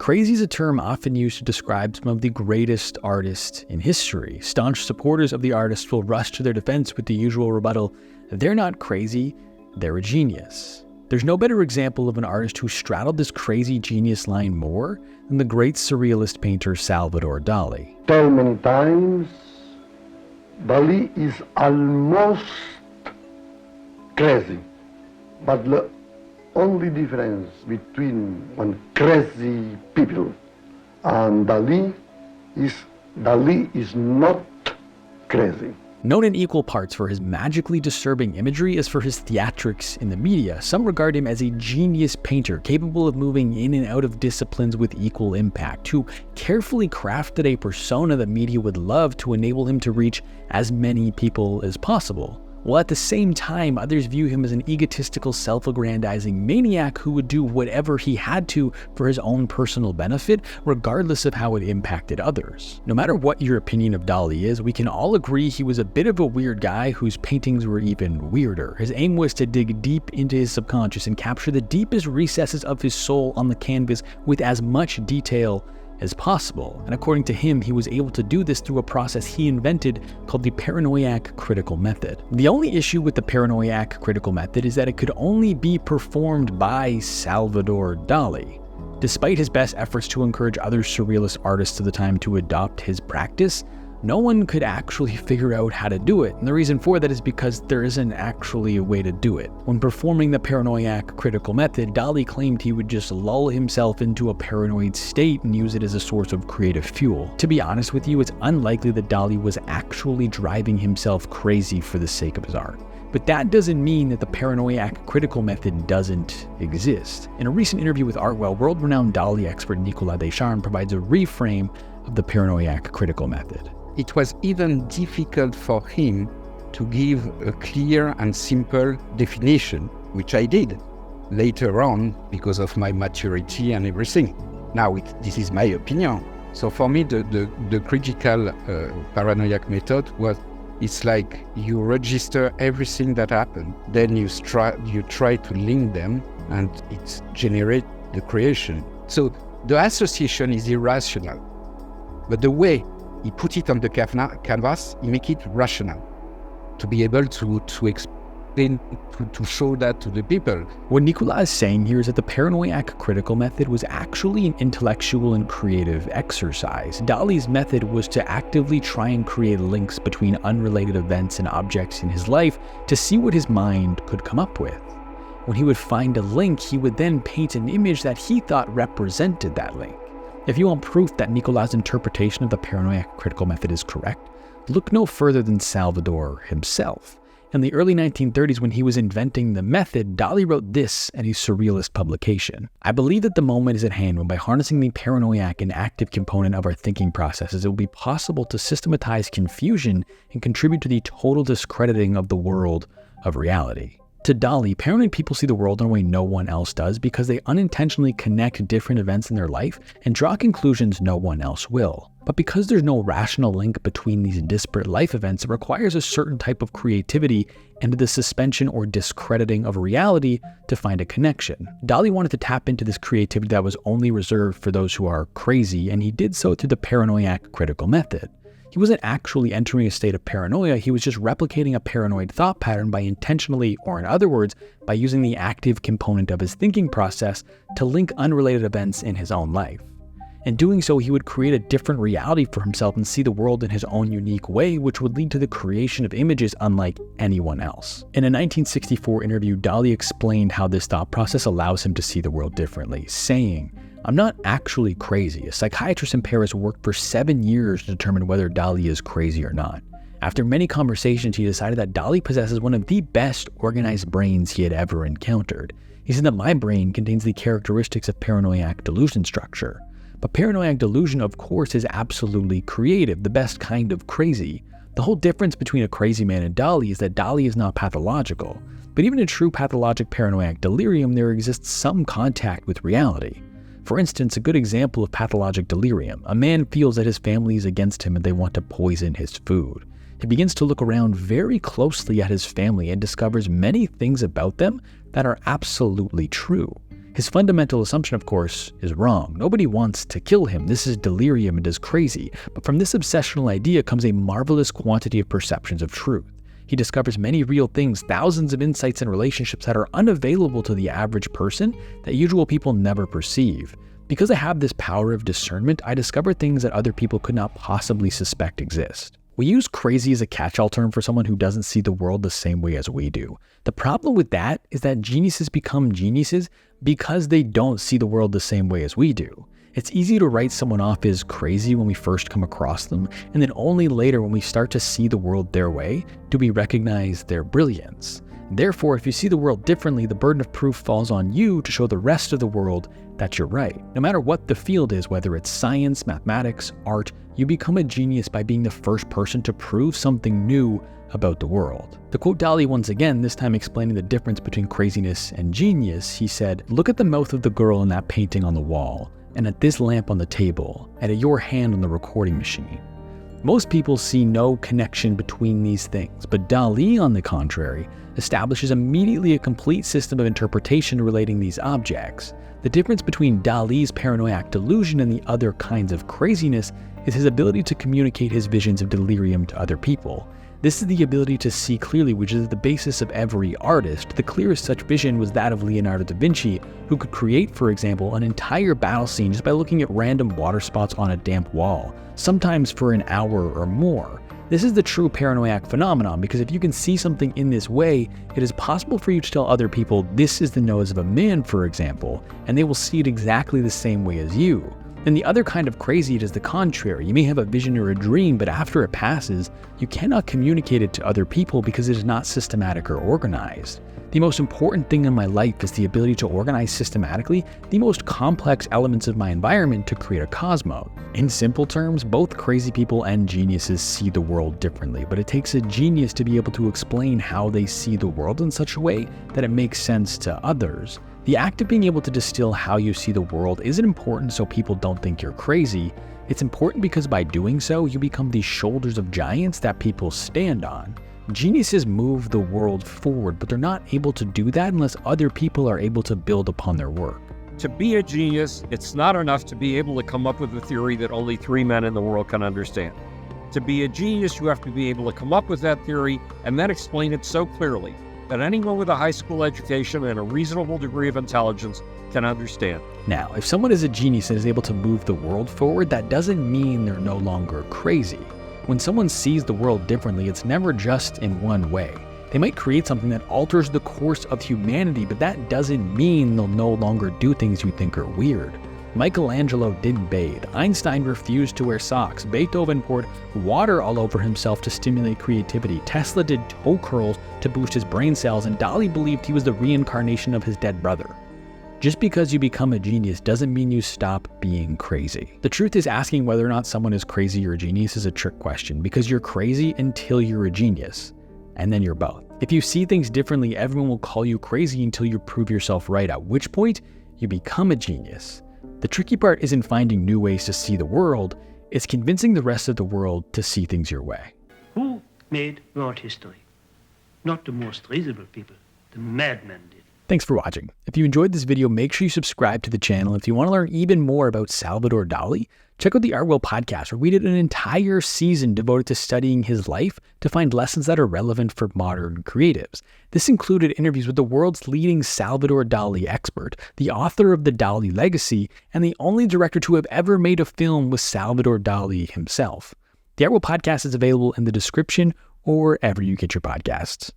Crazy is a term often used to describe some of the greatest artists in history. Staunch supporters of the artist will rush to their defense with the usual rebuttal: they're not crazy, they're a genius. There's no better example of an artist who straddled this crazy genius line more than the great surrealist painter Salvador Dali. Tell many times, Dalí is almost crazy, but the only difference between one crazy people and Dalí is not crazy. Known in equal parts for his magically disturbing imagery as for his theatrics in the media, some regard him as a genius painter capable of moving in and out of disciplines with equal impact, who carefully crafted a persona the media would love to enable him to reach as many people as possible. While at the same time, others view him as an egotistical, self-aggrandizing maniac who would do whatever he had to for his own personal benefit, regardless of how it impacted others. No matter what your opinion of Dalí is, we can all agree he was a bit of a weird guy whose paintings were even weirder. His aim was to dig deep into his subconscious and capture the deepest recesses of his soul on the canvas with as much detail as possible. And according to him, he was able to do this through a process he invented called the paranoiac-critical method. The only issue with the paranoiac-critical method is that it could only be performed by Salvador Dali. Despite his best efforts to encourage other surrealist artists of the time to adopt his practice, no one could actually figure out how to do it, and the reason for that is because there isn't actually a way to do it. When performing the paranoiac-critical method, Dalí claimed he would just lull himself into a paranoid state and use it as a source of creative fuel. To be honest with you, it's unlikely that Dalí was actually driving himself crazy for the sake of his art. But that doesn't mean that the paranoiac-critical method doesn't exist. In a recent interview with Artwell, world-renowned Dalí expert Nicolas Descharnes provides a reframe of the paranoiac-critical method. It was even difficult for him to give a clear and simple definition, which I did later on because of my maturity and everything. Now, this is my opinion. So for me, the critical paranoiac method it's like you register everything that happened, then you try to link them, and it generates the creation. So the association is irrational, but the way he put it on the canvas, he make it rational, to be able to explain, to show that to the people. What Nicolas is saying here is that the paranoiac-critical method was actually an intellectual and creative exercise. Dalí's method was to actively try and create links between unrelated events and objects in his life to see what his mind could come up with. When he would find a link, he would then paint an image that he thought represented that link. If you want proof that Nicolas' interpretation of the paranoiac-critical method is correct, look no further than Salvador himself. In the early 1930s, when he was inventing the method, Dalí wrote this in a surrealist publication: "I believe that the moment is at hand when, by harnessing the paranoiac and active component of our thinking processes, it will be possible to systematize confusion and contribute to the total discrediting of the world of reality." To Dalí, paranoid people see the world in a way no one else does because they unintentionally connect different events in their life and draw conclusions no one else will. But because there's no rational link between these disparate life events, it requires a certain type of creativity and the suspension or discrediting of reality to find a connection. Dalí wanted to tap into this creativity that was only reserved for those who are crazy, and he did so through the paranoiac-critical method. He wasn't actually entering a state of paranoia, he was just replicating a paranoid thought pattern by intentionally, or in other words, by using the active component of his thinking process to link unrelated events in his own life. In doing so, he would create a different reality for himself and see the world in his own unique way, which would lead to the creation of images unlike anyone else. In a 1964 interview, Dalí explained how this thought process allows him to see the world differently, saying, "I'm not actually crazy. A psychiatrist in Paris worked for 7 years to determine whether Dalí is crazy or not. After many conversations, he decided that Dalí possesses one of the best organized brains he had ever encountered. He said that my brain contains the characteristics of paranoiac delusion structure. But paranoiac delusion, of course, is absolutely creative, the best kind of crazy. The whole difference between a crazy man and Dalí is that Dalí is not pathological. But even in true pathologic paranoiac delirium, there exists some contact with reality. For instance, a good example of pathologic delirium: a man feels that his family is against him and they want to poison his food. He begins to look around very closely at his family and discovers many things about them that are absolutely true. His fundamental assumption, of course, is wrong. Nobody wants to kill him. This is delirium and is crazy. But from this obsessional idea comes a marvelous quantity of perceptions of truth. He discovers many real things, thousands of insights and relationships that are unavailable to the average person that usual people never perceive. Because I have this power of discernment, I discover things that other people could not possibly suspect exist. We use crazy as a catch-all term for someone who doesn't see the world the same way as we do. The problem with that is that geniuses become geniuses because they don't see the world the same way as we do. It's easy to write someone off as crazy when we first come across them, and then only later when we start to see the world their way do we recognize their brilliance. Therefore, if you see the world differently, the burden of proof falls on you to show the rest of the world that you're right. No matter what the field is, whether it's science, mathematics, art, you become a genius by being the first person to prove something new about the world. To quote Dalí once again, this time explaining the difference between craziness and genius, he said, "Look at the mouth of the girl in that painting on the wall, and at this lamp on the table, and at your hand on the recording machine. Most people see no connection between these things, but Dalí, on the contrary, establishes immediately a complete system of interpretation relating these objects. The difference between Dalí's paranoiac delusion and the other kinds of craziness is his ability to communicate his visions of delirium to other people. This is the ability to see clearly, which is the basis of every artist. The clearest such vision was that of Leonardo da Vinci, who could create, for example, an entire battle scene just by looking at random water spots on a damp wall, sometimes for an hour or more. This is the true paranoiac phenomenon, because if you can see something in this way, it is possible for you to tell other people this is the nose of a man, for example, and they will see it exactly the same way as you. And the other kind of crazy, it is the contrary. You may have a vision or a dream, but after it passes, you cannot communicate it to other people because it is not systematic or organized. The most important thing in my life is the ability to organize systematically the most complex elements of my environment to create a cosmos. In simple terms, both crazy people and geniuses see the world differently, but it takes a genius to be able to explain how they see the world in such a way that it makes sense to others. The act of being able to distill how you see the world isn't important so people don't think you're crazy. It's important because by doing so, you become the shoulders of giants that people stand on. Geniuses move the world forward, but they're not able to do that unless other people are able to build upon their work. To be a genius, it's not enough to be able to come up with a theory that only 3 men in the world can understand. To be a genius, you have to be able to come up with that theory and then explain it so clearly that anyone with a high school education and a reasonable degree of intelligence can understand. Now, if someone is a genius and is able to move the world forward, that doesn't mean they're no longer crazy. When someone sees the world differently, it's never just in one way. They might create something that alters the course of humanity, but that doesn't mean they'll no longer do things you think are weird. Michelangelo didn't bathe, Einstein refused to wear socks, Beethoven poured water all over himself to stimulate creativity, Tesla did toe curls to boost his brain cells, and Dalí believed he was the reincarnation of his dead brother. Just because you become a genius doesn't mean you stop being crazy. The truth is, asking whether or not someone is crazy or a genius is a trick question, because you're crazy until you're a genius, and then you're both. If you see things differently, everyone will call you crazy until you prove yourself right, at which point you become a genius. The tricky part isn't finding new ways to see the world, it's convincing the rest of the world to see things your way. Who made world history? Not the most reasonable people, the madmen did. Thanks for watching. If you enjoyed this video, make sure you subscribe to the channel. If you want to learn even more about Salvador Dali, check out the Art Will podcast, where we did an entire season devoted to studying his life to find lessons that are relevant for modern creatives. This included interviews with the world's leading Salvador Dali expert, the author of The Dali Legacy, and the only director to have ever made a film with Salvador Dali himself. The Art Will podcast is available in the description or wherever you get your podcasts.